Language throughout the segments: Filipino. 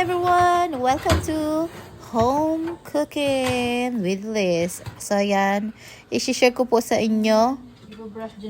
everyone! Welcome to Home Cooking with Liz. So yan, isi-share ko po sa inyo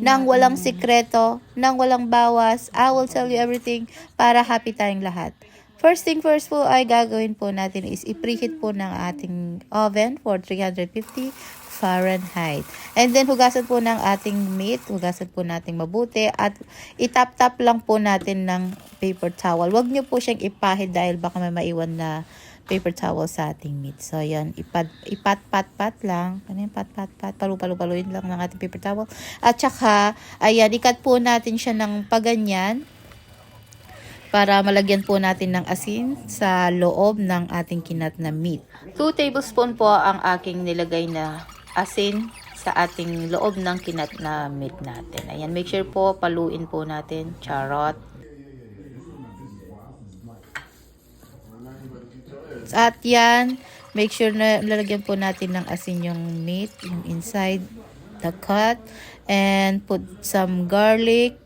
nang walang sikreto, nang walang bawas. I will tell you everything para happy tayong lahat. First thing first po ay gagawin po natin is i-preheat po ng ating oven for 350 Fahrenheit. And then hugasan po ng ating meat, hugasan po natin mabuti at itap-tap lang po natin ng paper towel. Huwag niyo po siyang ipahid dahil baka may maiwan na paper towel sa ating meat. So yan, ipat-pat-pat lang. Ano yung pat-pat-pat? Palu-palu-paluin lang ng ating paper towel. At saka, ayan, ikat po natin siya ng paganyan para malagyan po natin ng asin sa loob ng ating kinat na meat. 2 tablespoon po ang aking nilagay na asin sa ating loob ng kinat na meat natin. Ayan, make sure po paluin po natin. Charot. At yan, make sure na lalagyan po natin ng asin yung meat, yung inside the cut. And put some garlic.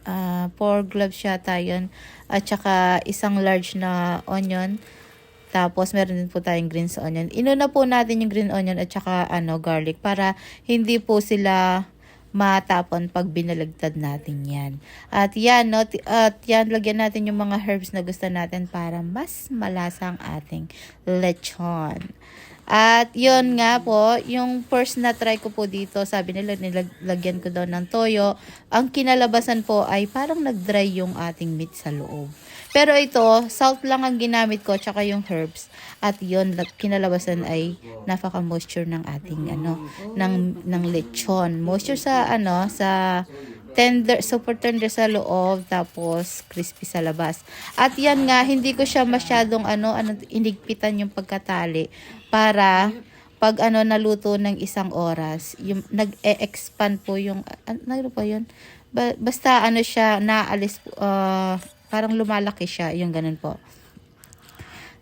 4 cloves yata yun. At saka isang large na onion. Tapos meron din po tayong green onion. Inuna po natin yung green onion at saka garlic para hindi po sila matapon pag binalagtad natin yan. At yan, no? At yan, lagyan natin yung mga herbs na gusto natin para mas malasa ang ating lechon. At yun nga po, yung first na try ko po dito, sabi nila nilagyan ko daw ng toyo. Ang kinalabasan po ay parang nag-dry yung ating meat sa loob. Pero ito, salt lang ang ginamit ko, tsaka yung herbs. At yun, kinalabasan ay napaka-moisture ng ating ng lechon. Moisture sa sa tender, super tender sa loob, tapos crispy sa labas. At yan nga, hindi ko siya masyadong inigpitan yung pagkatali para pag naluto ng 1 oras, yung nag-e-expand po yung ano po yun? Basta siya naalis parang lumalaki siya, yung ganun po.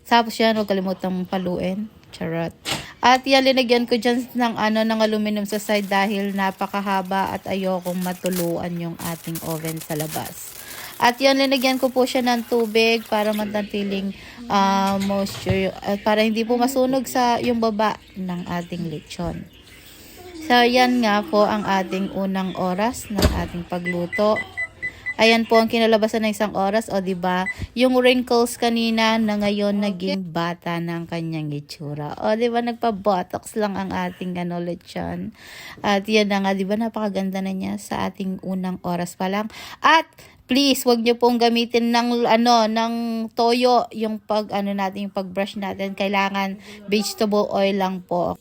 Tapos yan, huwag kalimutang paluin. Charot. At yan, linagyan ko dyan ng aluminum sa side dahil napakahaba at ayokong matuluan yung ating oven sa labas. At yan, linagyan ko po siya ng tubig para manatiling moisture, para hindi po masunog sa yung baba ng ating lechon. So, yan nga po ang ating unang oras ng ating pagluto. Ayan po ang kinalabasan ng 1 oras. O diba, yung wrinkles kanina na ngayon naging bata ng kanyang itsura. O diba, nagpa-botox lang ang ating lechon. At yan na nga, diba, napakaganda na niya sa ating unang oras pa lang. At please, wag niyo pong gamitin ng ng toyo yung natin, yung pag-brush natin. Kailangan vegetable oil lang po.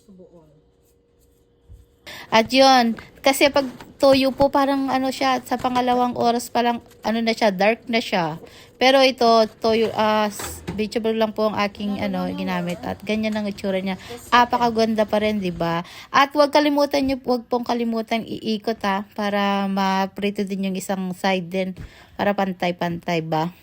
At yun, kasi pag toyo po parang siya, sa pangalawang oras pa lang, na siya, dark na siya. Pero ito, toyo, vegetable lang po ang aking ginamit. At ganyan ang itsura niya. Apakaganda pa rin, di ba? At wag pong kalimutan iikot para maprito din yung isang side din. Para pantay-pantay ba?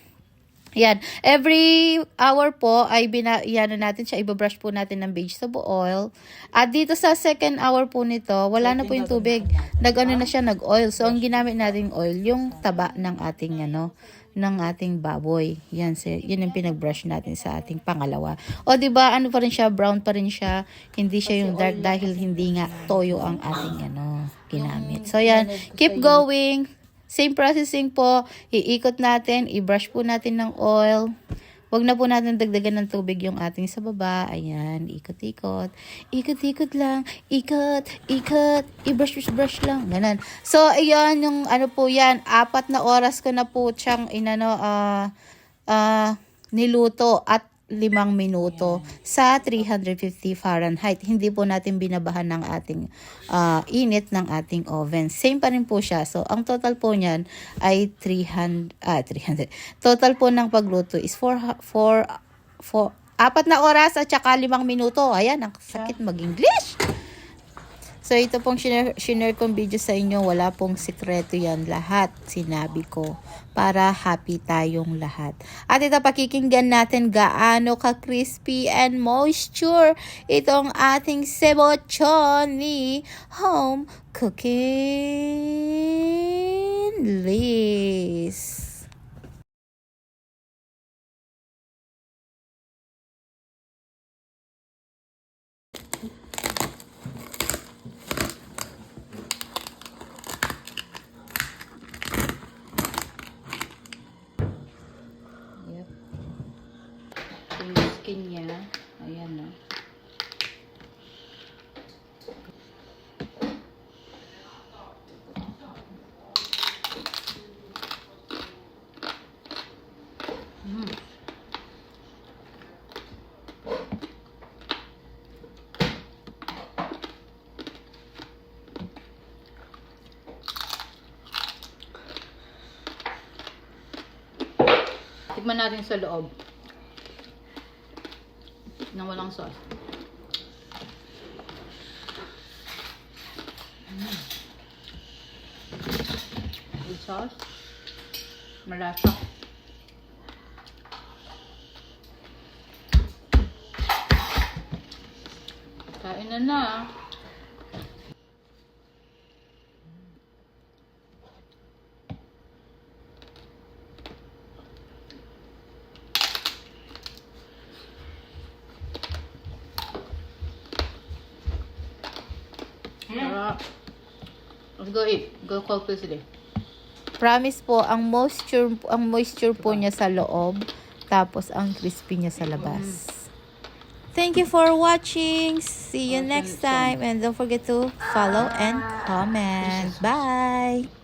Yan. Every hour po ay natin siya, ibabrush po natin ng vegetable oil. At dito sa second hour po nito, wala na po yung tubig. Na siya, nag-oil. So, ang ginamit nating oil, yung taba ng ating ng ating baboy. Yan, yun yung pinag-brush natin sa ating pangalawa. O, diba, pa rin siya, brown pa rin siya. Hindi siya yung dark dahil hindi nga toyo ang ating ginamit. So, yan. Keep going. Same processing po, iikot natin, i-brush po natin ng oil. Huwag na po natin dagdagan ng tubig yung ating sa baba. Ayan, ikot-ikot. Ikot-ikot lang. Ikot, i-brush lang. Ganun. So, ayan, yung po yan, 4 na oras ko na po siyang niluto at 5 minuto sa 350 Fahrenheit. Hindi po natin binabahan ng ating init ng ating oven. Same pa rin po siya. So, ang total po niyan ay 300. Total po ng pagluto is 4 na oras at saka 5 minuto. Ayan, ang sakit mag-English. So, ito pong share kong video sa inyo. Wala pong sikreto yan. Lahat sinabi ko para happy tayong lahat. At ito, pakikinggan natin gaano ka-crispy and moisture itong ating sebochon ni Home Cooking Liz. skin niya. Ayan, no. Tikman natin sa loob. Nang walang sauce. With sauce. Malasa. Kain na. Let's go eat. Go call Felicity. Promise po, ang moisture po niya sa loob, tapos ang crispy niya sa labas. Thank you for watching. See you next time. And don't forget to follow and comment. Bye!